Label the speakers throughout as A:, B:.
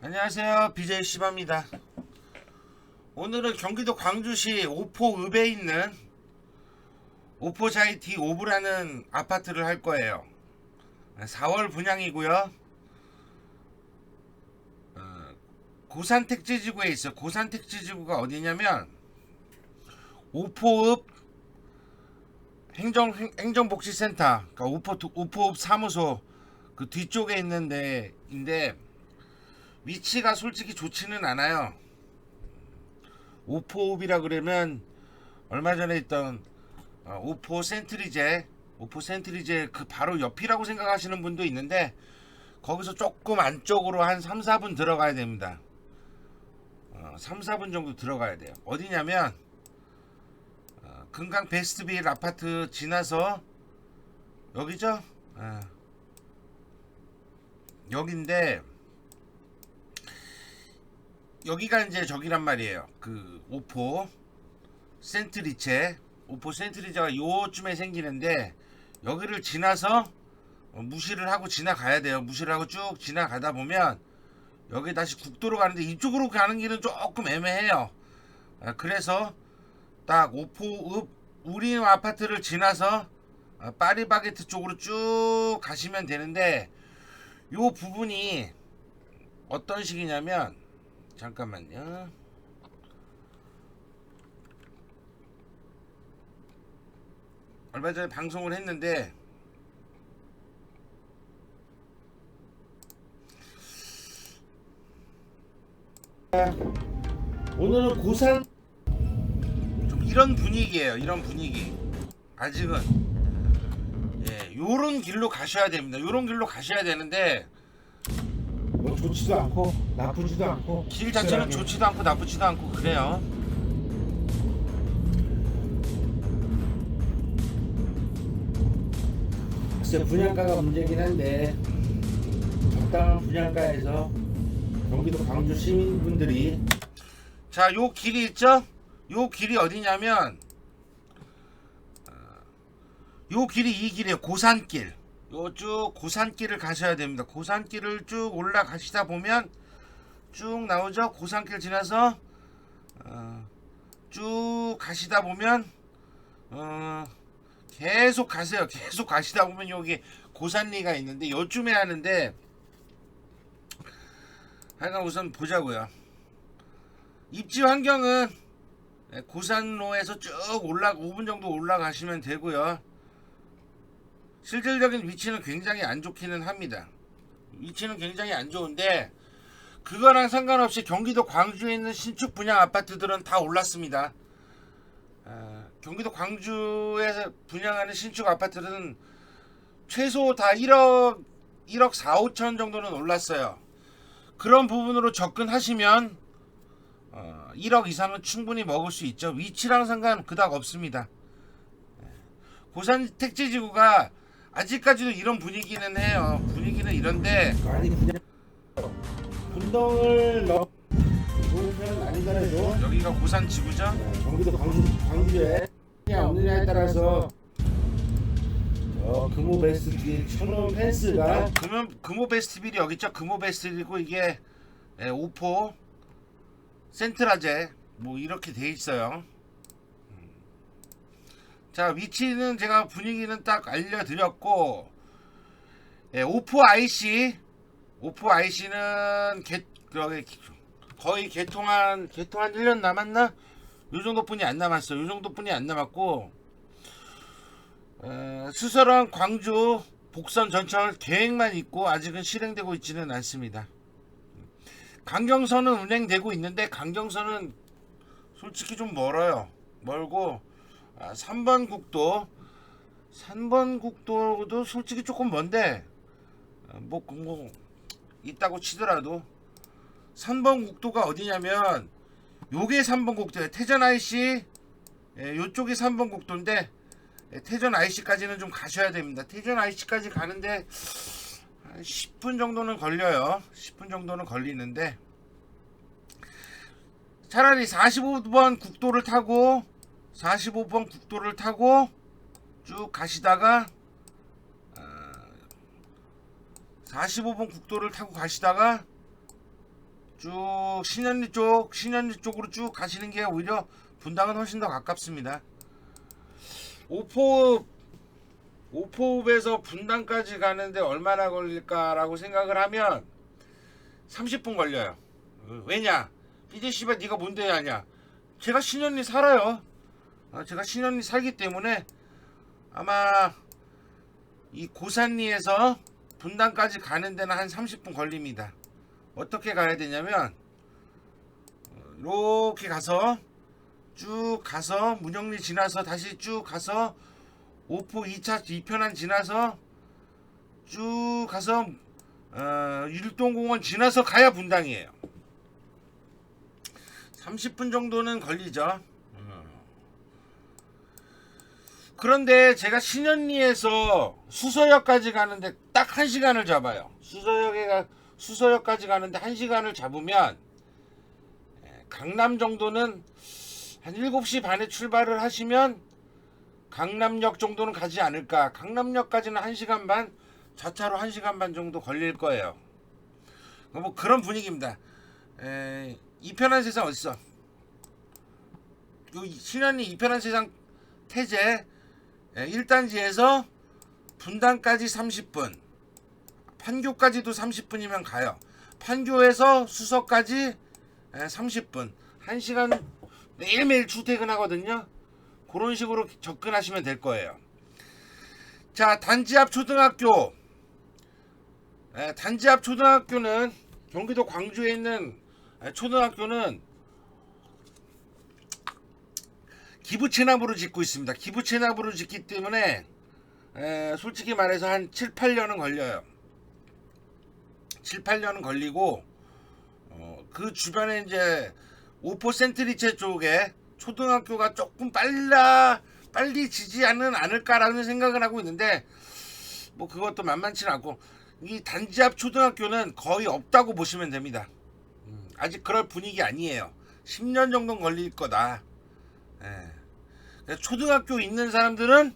A: 안녕하세요, BJ 시바입니다. 오늘은 경기도 광주시 오포읍에 있는 오포자이 D5부라는 아파트를 할 거예요. 4월 분양이고요. 고산택지지구에 있어요. 고산택지지구가 어디냐면 오포읍 행정복지센터, 그러니까 오포읍 사무소 그 뒤쪽에 있는 데인데 위치가 솔직히 좋지는 않아요. 오포읍이라 그러면 얼마 전에 있던 오포 센트리제 그 바로 옆이라고 생각하시는 분도 있는데 거기서 조금 안쪽으로 한 3, 4분 들어가야 됩니다. 3, 4분 정도 들어가야 돼요. 어디냐면 금강 베스트빌 아파트 지나서 여기죠? 여긴데 여기가 이제 저기란 말이에요. 그 오포 센트리제가 요쯤에 생기는데 여기를 지나서 무시를 하고 지나가야 돼요. 무시를 하고 쭉 지나가다 보면 여기 다시 국도로 가는데 이쪽으로 가는 길은 조금 애매해요. 그래서 딱 오포읍 우리 아파트를 지나서 파리바게트 쪽으로 쭉 가시면 되는데 요 부분이 어떤 식이냐면 잠깐만요. 얼마 전에 방송을 했는데 오늘은 고산 좀 이런 분위기예요. 이런 분위기. 아직은 요런 길로 가셔야 됩니다. 요런 길로 가셔야 되는데
B: 뭐 좋지도 않고 나쁘지도 않고
A: 길 자체는 좋지도 않고 나쁘지도 않고 그래요.
B: 글쎄 분양가가 문제긴 한데 적당한 분양가에서 경기도 광주 시민분들이
A: 자, 요 길이 있죠? 요 길이 어디냐면 요 길이 이 길이에요. 고산길. 요 쭉 고산길을 가셔야 됩니다. 고산길을 쭉 올라가시다 보면 쭉 나오죠. 고산길 지나서 쭉 가시다 보면 계속 가세요. 계속 가시다 보면 여기 고산리가 있는데 요쯤에 하는데 하여간 우선 보자고요. 입지 환경은 고산로에서 쭉 5분 정도 올라가시면 되고요. 실질적인 위치는 굉장히 안 좋기는 합니다. 위치는 굉장히 안 좋은데 그거랑 상관없이 경기도 광주에 있는 신축 분양 아파트들은 다 올랐습니다. 경기도 광주에서 분양하는 신축 아파트들은 최소 다 1억 4, 5천 정도는 올랐어요. 그런 부분으로 접근하시면 1억 이상은 충분히 먹을 수 있죠. 위치랑 상관 그닥 없습니다. 고산 택지지구가 아직까지도 이런 분위기는 해요. 분위기는 이런데
B: 많이 분동을 좋은 편은 아니더라도
A: 여기가 고산 지구죠.
B: 경기도 광주에 없느냐에 따라서 금호 베스트 뒤에 천원 펜스가
A: 금호 베스트빌이 여기 있죠. 금호 베스트빌이고 이게 오포 센트라제 뭐 이렇게 돼 있어요. 자, 위치는 제가 분위기는 딱 알려드렸고 오포 IC는 거의 개통한 1년 남았나? 요 정도뿐이 안 남았어요. 요 정도뿐이 안 남았고 수서랑 광주 복선 전철 계획만 있고 아직은 실행되고 있지는 않습니다. 강경선은 운행되고 있는데 강경선은 솔직히 좀 멀어요. 멀고 3번 국도도 솔직히 조금 먼데 뭐 있다고 치더라도 3번 국도가 어디냐면 요게 3번 국도예요. 태전 IC 요쪽이 3번 국도인데 태전 IC까지는 좀 가셔야 됩니다. 태전 IC까지 가는데 한 10분 정도는 걸려요. 10분 정도는 걸리는데 차라리 45번 국도를 타고 쭉 가시다가 45번 국도를 타고 가시다가 쭉 신현리 쪽으로 쭉 가시는 게 오히려 분당은 훨씬 더 가깝습니다. 오포읍에서 분당까지 가는데 얼마나 걸릴까라고 생각을 하면 30분 걸려요. 왜냐? PJ씨발 네가 뭔데 아냐? 제가 신현리 살아요. 제가 신현리 살기 때문에 아마 이 고산리에서 분당까지 가는 데는 한 30분 걸립니다. 어떻게 가야 되냐면 이렇게 가서 쭉 가서 문영리 지나서 다시 쭉 가서 오포 2차 2편안 지나서 쭉 가서 율동공원 지나서 가야 분당이에요. 30분 정도는 걸리죠. 그런데 제가 신현리에서 수서역까지 가는데 딱 1시간을 잡아요. 수서역까지 가는데 1시간을 잡으면 강남 정도는 한 7시 반에 출발을 하시면 강남역 정도는 가지 않을까. 강남역까지는 1시간 반, 자차로 1시간 반 정도 걸릴 거예요. 뭐 그런 분위기입니다. 이편한 세상 어딨어? 요 신현리 이편한 세상 태제 1단지에서 분당까지 30분, 판교까지도 30분이면 가요. 판교에서 수서까지 30분, 1시간 매일매일 출퇴근하거든요. 그런 식으로 접근하시면 될 거예요. 자, 단지 앞 초등학교. 단지 앞 초등학교는 경기도 광주에 있는 초등학교는 기부 체납으로 짓고 있습니다. 기부 체납으로 짓기 때문에 솔직히 말해서 한 7, 8년은 걸려요. 7, 8년은 걸리고 그 주변에 이제 오포 센트리체 쪽에 초등학교가 조금 빨리 지지 않을까라는 생각을 하고 있는데 뭐 그것도 만만치는 않고 이 단지 앞 초등학교는 거의 없다고 보시면 됩니다. 아직 그럴 분위기 아니에요. 10년 정도는 걸릴 거다. 초등학교 있는 사람들은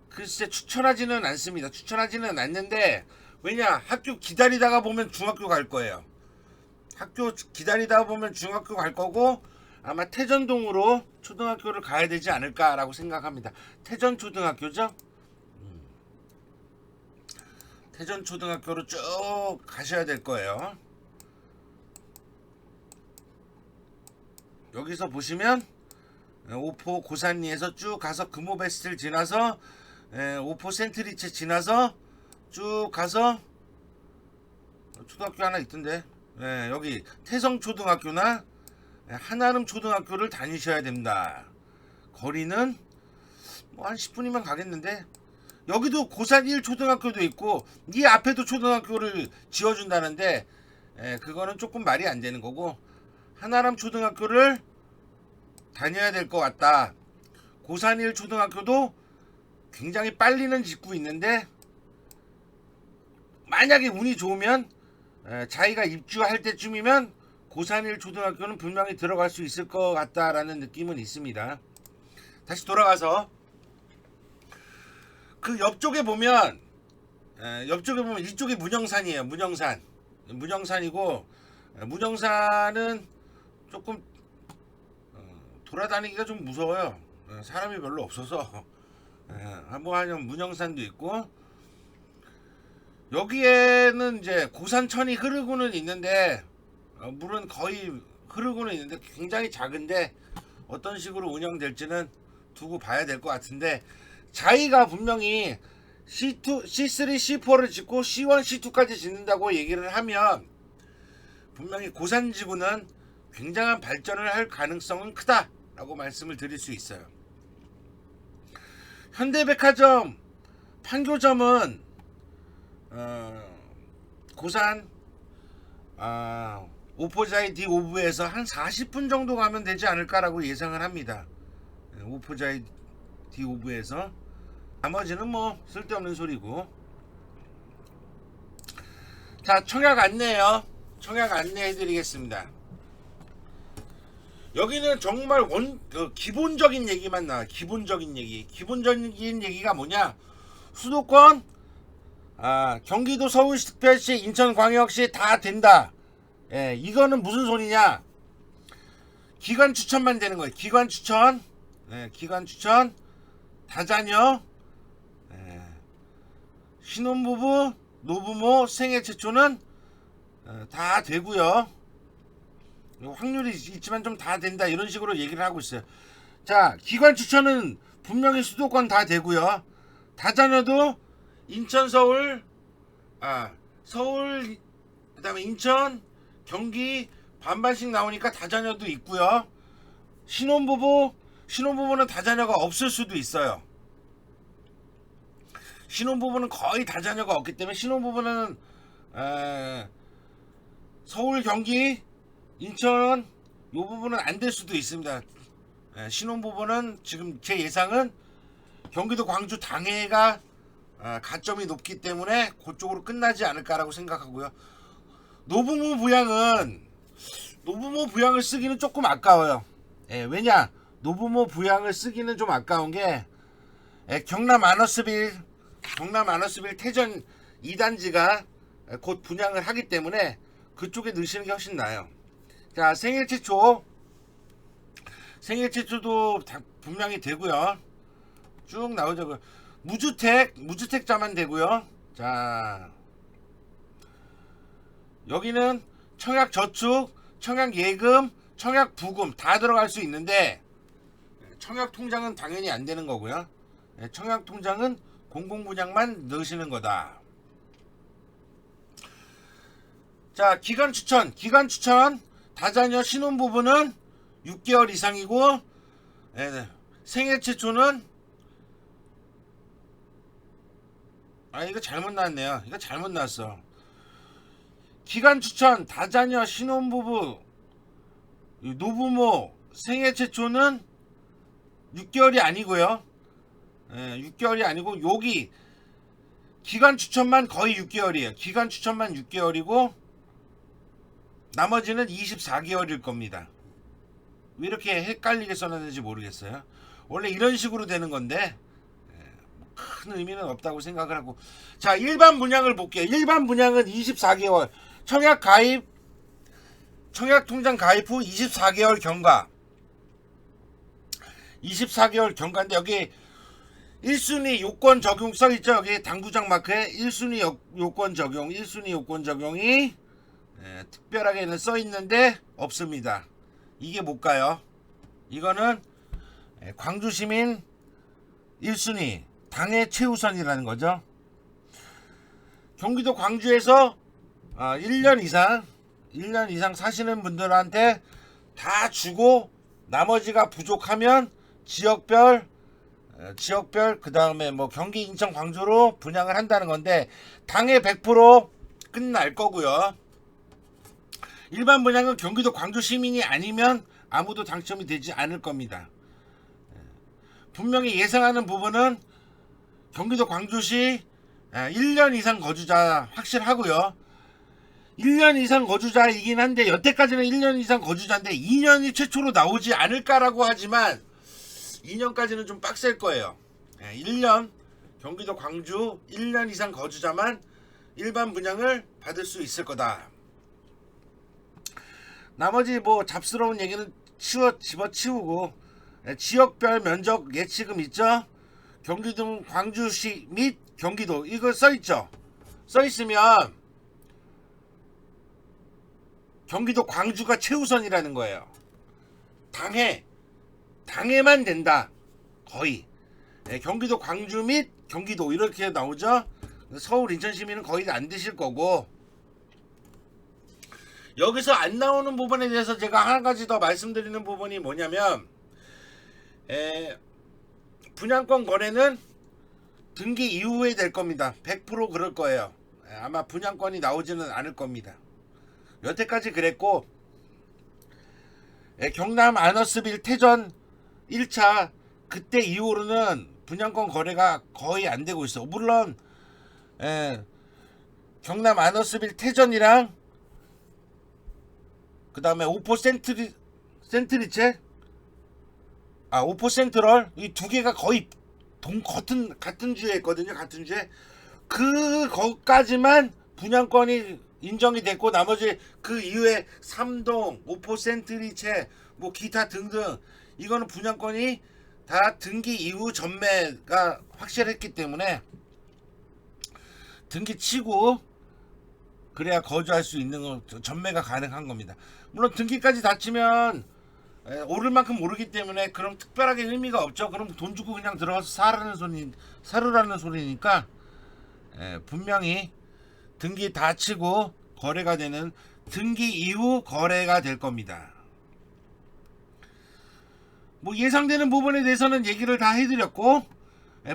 A: 글쎄 추천하지는 않습니다. 추천하지는 않는데 왜냐? 학교 기다리다가 보면 중학교 갈 거예요. 학교 기다리다 보면 중학교 갈 거고 아마 태전동으로 초등학교를 가야 되지 않을까라고 생각합니다. 태전초등학교죠? 태전초등학교로 쭉 가셔야 될 거예요. 여기서 보시면 오포 고산리에서 쭉 가서 금호베스트를 지나서 오포 센트리체 지나서 쭉 가서 초등학교 하나 있던데 여기 태성초등학교나 한아름 초등학교를 다니셔야 됩니다. 거리는 뭐 한 10분이면 가겠는데 여기도 고산 1 초등학교도 있고 이 앞에도 초등학교를 지어준다는데 그거는 조금 말이 안 되는 거고 한아름 초등학교를 다녀야 될 것 같다. 고산 1 초등학교도 굉장히 빨리는 짓고 있는데 만약에 운이 좋으면 자기가 입주할 때쯤이면 고산 1 초등학교는 분명히 들어갈 수 있을 것 같다라는 느낌은 있습니다. 다시 돌아가서 그 옆쪽에 보면 이쪽이 문영산이에요. 문영산이고 문영산은 조금 돌아다니기가 좀 무서워요. 사람이 별로 없어서 뭐 하냐면 문영산도 있고 여기에는 이제 고산천이 흐르고는 있는데 물은 거의 흐르고는 있는데 굉장히 작은데 어떤 식으로 운영될지는 두고 봐야 될 것 같은데 자기가 분명히 C2, C3, C4를 짓고 C1, C2까지 짓는다고 얘기를 하면 분명히 고산지구는 굉장한 발전을 할 가능성은 크다라고 말씀을 드릴 수 있어요. 현대백화점, 판교점은 고산 오포자이 D5부에서 한 40분 정도 가면 되지 않을까라고 예상을 합니다. 오포자이 D5부에서 나머지는 뭐 쓸데없는 소리고. 자, 청약 안내요. 청약 안내해드리겠습니다. 여기는 정말 기본적인 얘기만 나와. 기본적인 얘기가 뭐냐? 수도권, 경기도, 서울시, 특별시, 인천광역시 다 된다. 예, 이거는 무슨 소리냐? 기관 추천만 되는 거예요. 기관 추천, 예, 기관 추천, 다자녀, 예, 신혼부부, 노부모 생애 최초는 다 되고요. 확률이 있지만 좀 다 된다 이런 식으로 얘기를 하고 있어요. 자, 기관 추천은 분명히 수도권 다 되고요. 다자녀도 인천, 서울, 서울, 그다음에 인천, 경기 반반씩 나오니까 다자녀도 있고요. 신혼부부는 다자녀가 없을 수도 있어요. 신혼부부는 거의 다자녀가 없기 때문에 신혼부부는 서울, 경기, 인천 요 부분은 안 될 수도 있습니다. 신혼부부는 지금 제 예상은 경기도 광주 당해가 가점이 높기 때문에 그쪽으로 끝나지 않을까라고 생각하고요. 노부모 부양을 쓰기는 조금 아까워요. 왜냐? 노부모 부양을 쓰기는 좀 아까운 게 경남 아너스빌 태전 2단지가 곧 분양을 하기 때문에 그쪽에 넣으시는 게 훨씬 나아요. 자, 생애 최초도 분명히 되고요. 쭉 나오죠. 무주택자만 되고요. 자, 여기는 청약저축, 청약예금, 청약부금 다 들어갈 수 있는데 청약통장은 당연히 안 되는 거고요. 청약통장은 공공분양만 넣으시는 거다. 자, 기간 추천 다자녀 신혼부부는 6개월 이상이고 생애 최초는 이거 잘못 나왔네요. 이거 잘못 나왔어. 기간 추천 다자녀 신혼부부 노부모 생애 최초는 6개월이 아니고요. 6개월이 아니고 여기 기간 추천만 거의 6개월이에요. 기간 추천만 6개월이고 나머지는 24개월일 겁니다. 왜 이렇게 헷갈리게 써놨는지 모르겠어요. 원래 이런 식으로 되는 건데 큰 의미는 없다고 생각을 하고. 자, 일반 분양을 볼게요. 일반 분양은 24개월 청약 가입, 청약통장 가입 후 24개월 경과. 24개월 경과인데 여기 1순위 요건 적용 써있죠. 여기 당구장 마크에 1순위 요건 적용, 1순위 요건 적용이 특별하게는 써있는데 없습니다. 이게 뭘까요? 이거는 광주시민 1순위 당해 최우선이라는 거죠. 경기도 광주에서 1년 이상 사시는 분들한테 다 주고 나머지가 부족하면 지역별 그 다음에 뭐 경기, 인천, 광주로 분양을 한다는 건데 당해 100% 끝날 거고요. 일반 분양은 경기도 광주 시민이 아니면 아무도 당첨이 되지 않을 겁니다. 분명히 예상하는 부분은 경기도 광주시 1년 이상 거주자 확실하고요. 1년 이상 거주자이긴 한데 여태까지는 1년 이상 거주자인데 2년이 최초로 나오지 않을까라고 하지만 2년까지는 좀 빡셀 거예요. 1년 경기도 광주 1년 이상 거주자만 일반 분양을 받을 수 있을 거다. 나머지 뭐 잡스러운 얘기는 집어치우고 지역별 면적 예치금 있죠? 경기도 광주시 및 경기도 이거 써있죠? 써있으면 경기도 광주가 최우선이라는 거예요. 당해만 된다. 거의. 경기도 광주 및 경기도 이렇게 나오죠? 서울 인천 시민은 거의 안 되실 거고 여기서 안 나오는 부분에 대해서 제가 한 가지 더 말씀드리는 부분이 뭐냐면 분양권 거래는 등기 이후에 될 겁니다. 100% 그럴 거예요. 아마 분양권이 나오지는 않을 겁니다. 여태까지 그랬고 경남 아너스빌 태전 1차 그때 이후로는 분양권 거래가 거의 안 되고 있어. 물론 경남 아너스빌 태전이랑 그 다음에 오포 센트리체 오포 센트럴 이 두 개가 거의 같은 주에 있거든요. 같은 주에 그거까지만 분양권이 인정이 됐고 나머지 그 이후에 3동, 5포 센트리체 뭐 기타 등등 이거는 분양권이 다 등기 이후 전매가 확실했기 때문에 등기 치고 그래야 거주할 수 있는 거 전매가 가능한 겁니다. 물론 등기까지 다 치면 오를 만큼 오르기 때문에 그럼 특별하게 의미가 없죠. 그럼 돈 주고 그냥 들어가서 사르라는 소리니까 분명히 등기 다 치고 거래가 되는 등기 이후 거래가 될 겁니다. 뭐 예상되는 부분에 대해서는 얘기를 다 해드렸고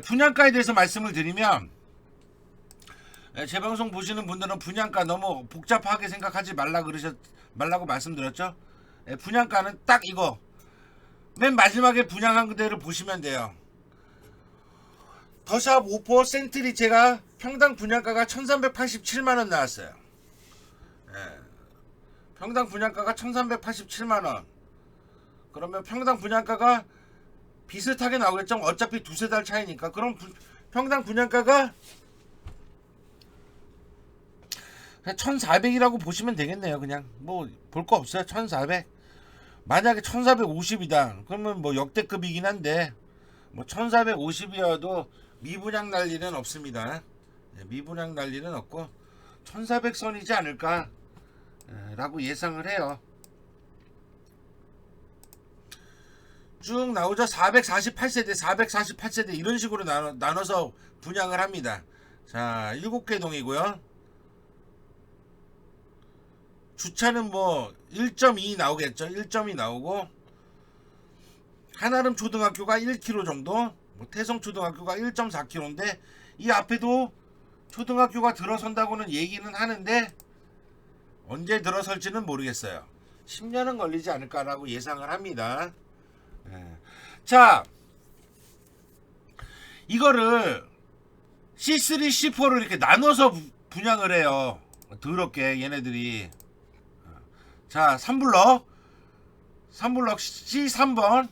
A: 분양가에 대해서 말씀을 드리면 제 방송 보시는 분들은 분양가 너무 복잡하게 생각하지 말라고 말씀드렸죠. 분양가는 딱 이거 맨 마지막에 분양한 그대로 보시면 돼요. 더샵 5포 센트리체가 평당 분양가가 1387만원 나왔어요. 평당 분양가가 1387만원. 그러면 평당 분양가가 비슷하게 나오겠죠. 어차피 두세 달 차이니까. 그럼 평당 분양가가 1400이라고 보시면 되겠네요. 그냥 뭐 볼 거 없어요. 1400. 만약에 1450이다 그러면 뭐 역대급이긴 한데 뭐 1450이어도 미분양 날 일은 없습니다. 미분양 날 일은 없고 1400선이지 않을까 라고 예상을 해요. 쭉 나오죠. 448세대 이런 식으로 나눠서 분양을 합니다. 자, 7개 동이고요. 주차는 뭐 1.2 나오겠죠. 1.2 나오고 한아름 초등학교가 1km 정도, 뭐 태성 초등학교가 1.4km인데 이 앞에도 초등학교가 들어선다고는 얘기는 하는데 언제 들어설지는 모르겠어요. 10년은 걸리지 않을까라고 예상을 합니다. 자, 이거를 C3, C4로 이렇게 나눠서 분양을 해요. 더럽게 얘네들이. 자, 3블럭 C3번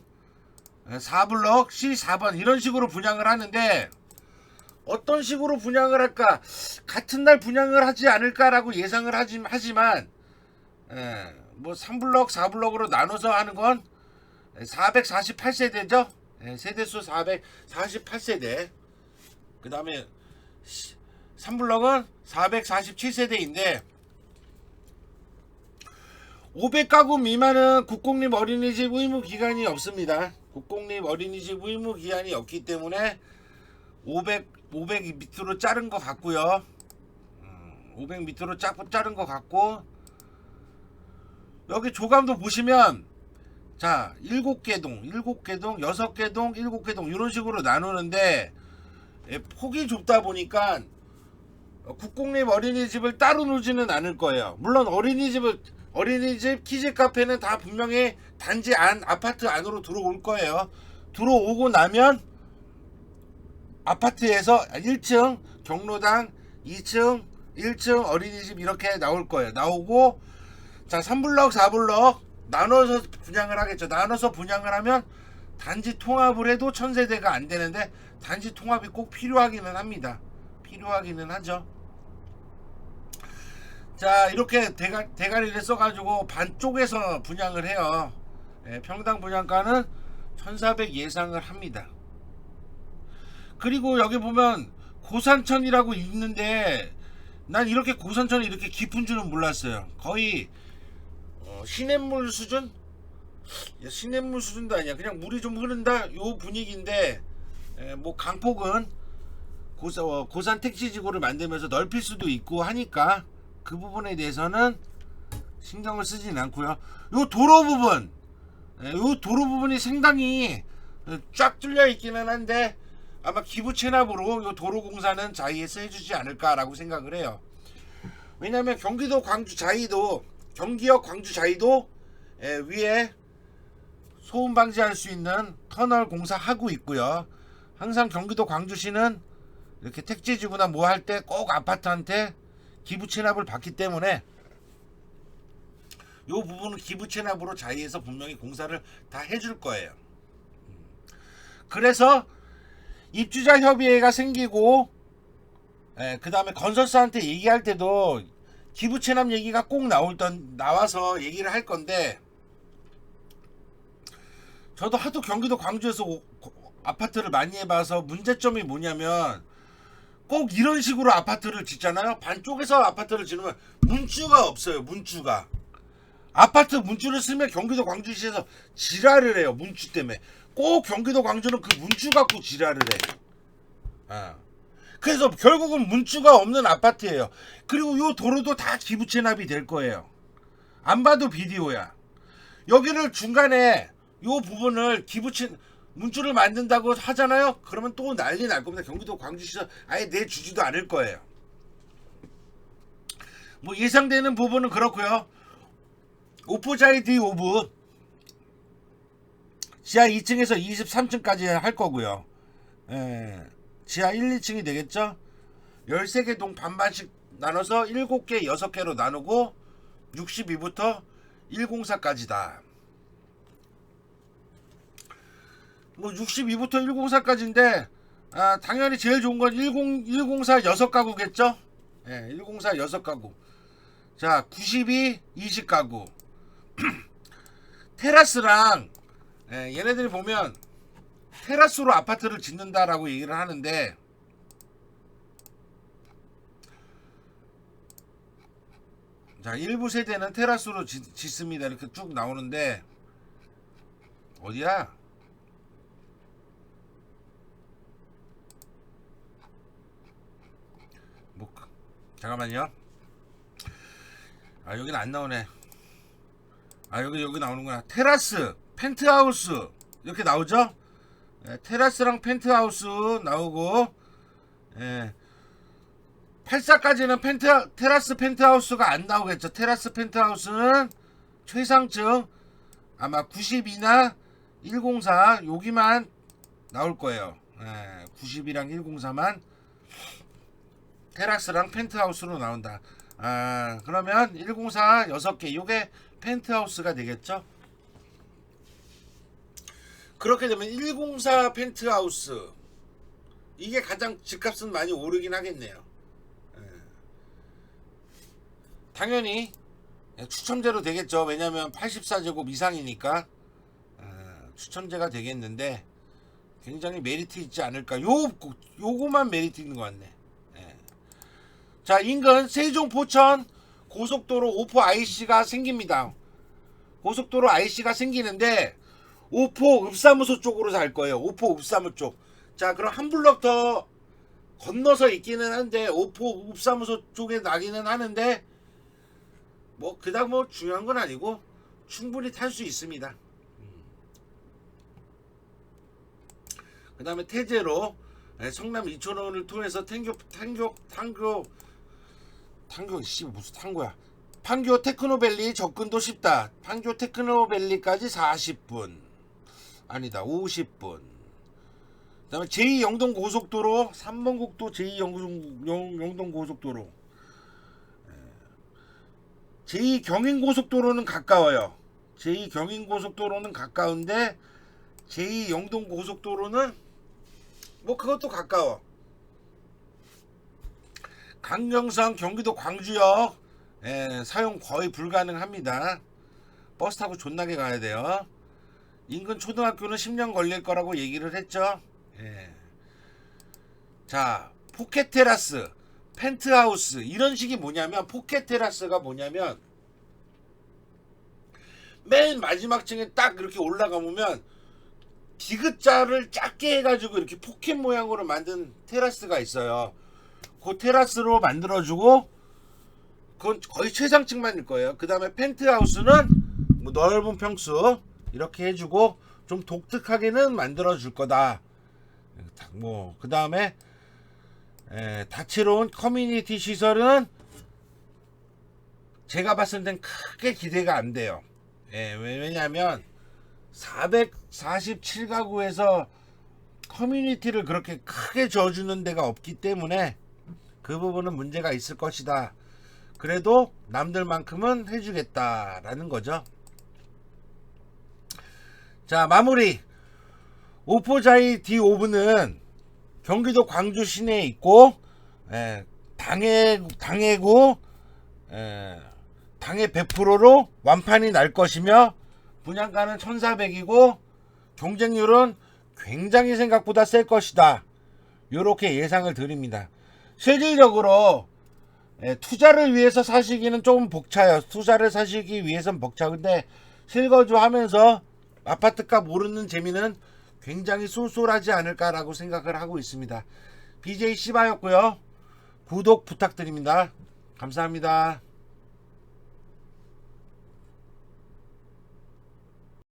A: 4블럭 C4번 이런 식으로 분양을 하는데 어떤 식으로 분양을 할까? 같은 날 분양을 하지 않을까라고 예상을 하지만 뭐 3블럭 4블럭으로 나눠서 하는 건 448세대죠. 세대수 448세대. 그 다음에 3블럭은 447세대인데 500가구 미만은 국공립 어린이집 의무기간이 없습니다. 국공립 어린이집 의무기간이 없기 때문에 500 밑으로 자른 것 같고요. 500 밑으로 자른 것 같고 여기 조감도 보시면 자 7개 동 6개 동 7개 동 이런 식으로 나누는데 폭이 좁다 보니까 국공립 어린이집을 따로 놓지는 않을 거예요. 물론 어린이집 키즈 카페는 다 분명히 단지 안 아파트 안으로 들어올 거예요. 들어오고 나면 아파트에서 1층 경로당 2층 1층 어린이집 이렇게 나올 거예요. 나오고 자 3블럭 4블럭 나눠서 분양을 하겠죠. 나눠서 분양을 하면 단지 통합을 해도 1000세대가 안 되는데 단지 통합이 꼭 필요하기는 합니다. 필요하기는 하죠. 자 이렇게 대가리를 써가지고 반쪽에서 분양을 해요. 평당 분양가는 1400 예상을 합니다. 그리고 여기 보면 고산천이라고 있는데 난 이렇게 고산천이 이렇게 깊은 줄은 몰랐어요. 거의 시냇물 수준? 시냇물 수준도 아니야. 그냥 물이 좀 흐른다 요 분위기인데 뭐 강폭은 고산 택지지구를 만들면서 넓힐 수도 있고 하니까 그 부분에 대해서는 신경을 쓰진 않고요. 요 도로 부분이 상당히 쫙 뚫려 있기는 한데 아마 기부 체납으로 요 도로 공사는 자이에서 해주지 않을까라고 생각을 해요. 왜냐하면 경기도 광주 자이도 경기역 광주 자이도 위에 소음 방지할 수 있는 터널 공사하고 있고요. 항상 경기도 광주시는 이렇게 택지지구나 뭐 할 때 꼭 아파트한테 기부 체납을 받기 때문에 이 부분은 기부 체납으로 자이에서 분명히 공사를 다 해줄 거예요. 그래서 입주자 협의회가 생기고 그 다음에 건설사한테 얘기할 때도 기부 체납 얘기가 꼭 나와서 얘기를 할 건데, 저도 하도 경기도 광주에서 아파트를 많이 해봐서 문제점이 뭐냐면, 꼭 이런 식으로 아파트를 짓잖아요. 반쪽에서 아파트를 짓으면 문주가 없어요. 문주가. 아파트 문주를 쓰면 경기도 광주시에서 지랄을 해요. 문주 때문에. 꼭 경기도 광주는 그 문주 갖고 지랄을 해. 그래서 결국은 문주가 없는 아파트예요. 그리고 요 도로도 다 기부 체납이 될 거예요. 안 봐도 비디오야. 여기를 중간에 요 부분을 문주를 만든다고 하잖아요. 그러면 또 난리 날 겁니다. 경기도 광주시에서 아예 내주지도 않을 거예요. 뭐 예상되는 부분은 그렇고요. 오포자이디 오브 지하 2층에서 23층까지 할 거고요. 지하 1, 2층이 되겠죠. 13개 동 반반씩 나눠서 7개, 6개로 나누고 62부터 104까지다. 뭐 62부터 104까지인데 당연히 제일 좋은 건 104 6가구겠죠. 104 6가구. 자, 92 20가구. 테라스랑 얘네들이 보면 테라스로 아파트를 짓는다라고 얘기를 하는데, 자, 일부 세대는 테라스로 짓습니다. 이렇게 쭉 나오는데, 어디야? 뭐, 잠깐만요. 여기는 안 나오네. 여기 나오는구나. 테라스, 펜트하우스 이렇게 나오죠. 테라스랑 펜트하우스 나오고, 84까지는 테라스 펜트하우스가 안 나오겠죠. 테라스 펜트하우스는 최상층 아마 92나 104 여기만 나올 거예요. 92랑 104만 테라스랑 펜트하우스로 나온다. 그러면 104 6개 요게 펜트하우스가 되겠죠. 그렇게 되면 104 펜트하우스 이게 가장 집값은 많이 오르긴 하겠네요. 당연히 추첨제로 되겠죠. 왜냐면 84제곱 이상이니까 추첨제가 되겠는데, 굉장히 메리트 있지 않을까. 요거만 메리트 있는 것 같네. 자, 인근 세종 포천 고속도로 오포 IC가 생깁니다. 고속도로 IC가 생기는데 오포 읍사무소 쪽으로 살 거예요. 오포 읍사무 쪽. 자, 그럼 한 블럭 더 건너서 있기는 한데 오포 읍사무소 쪽에 나기는 하는데, 뭐 그닥 뭐 중요한 건 아니고 충분히 탈 수 있습니다. 그 다음에 태제로 성남 이촌원을 통해서 무슨 탄고야. 판교 테크노밸리 접근도 쉽다. 판교 테크노밸리까지 40분. 아니다, 50분. 그 다음에 제2영동 고속도로, 3번 국도 제2영동 고속도로. 제2경인고속도로는 가까워요. 제2경인고속도로는 가까운데 제2영동고속도로는 뭐 그것도 가까워. 강경선 경기도 광주역 사용 거의 불가능합니다. 버스 타고 존나게 가야 돼요. 인근 초등학교는 10년 걸릴 거라고 얘기를 했죠. 자, 포켓 테라스, 펜트하우스 이런 식이 뭐냐면, 포켓 테라스가 뭐냐면 맨 마지막 층에 딱 이렇게 올라가 보면 디귿자를 작게 해가지고 이렇게 포켓 모양으로 만든 테라스가 있어요. 그 테라스로 만들어주고, 그건 거의 최상층만일 거예요. 그 다음에 펜트하우스는 뭐 넓은 평수 이렇게 해주고 좀 독특하게는 만들어줄 거다. 뭐 그 다음에 다채로운 커뮤니티 시설은 제가 봤을 땐 크게 기대가 안 돼요. 왜냐하면 447가구에서 커뮤니티를 그렇게 크게 줘주는 데가 없기 때문에 그 부분은 문제가 있을 것이다. 그래도 남들만큼은 해주겠다라는 거죠. 자, 마무리. 오포자이 D5는 경기도 광주 시내에 있고, 당해구 당의 100%로 완판이 날 것이며 분양가는 1,400이고 경쟁률은 굉장히 생각보다 셀 것이다. 이렇게 예상을 드립니다. 실질적으로 투자를 위해서 사시기는 조금 벅차요. 투자를 사시기 위해서는 벅차. 근데 실거주 하면서 아파트값 오르는 재미는 굉장히 쏠쏠하지 않을까라고 생각을 하고 있습니다. BJ 씨바였고요. 구독 부탁드립니다. 감사합니다.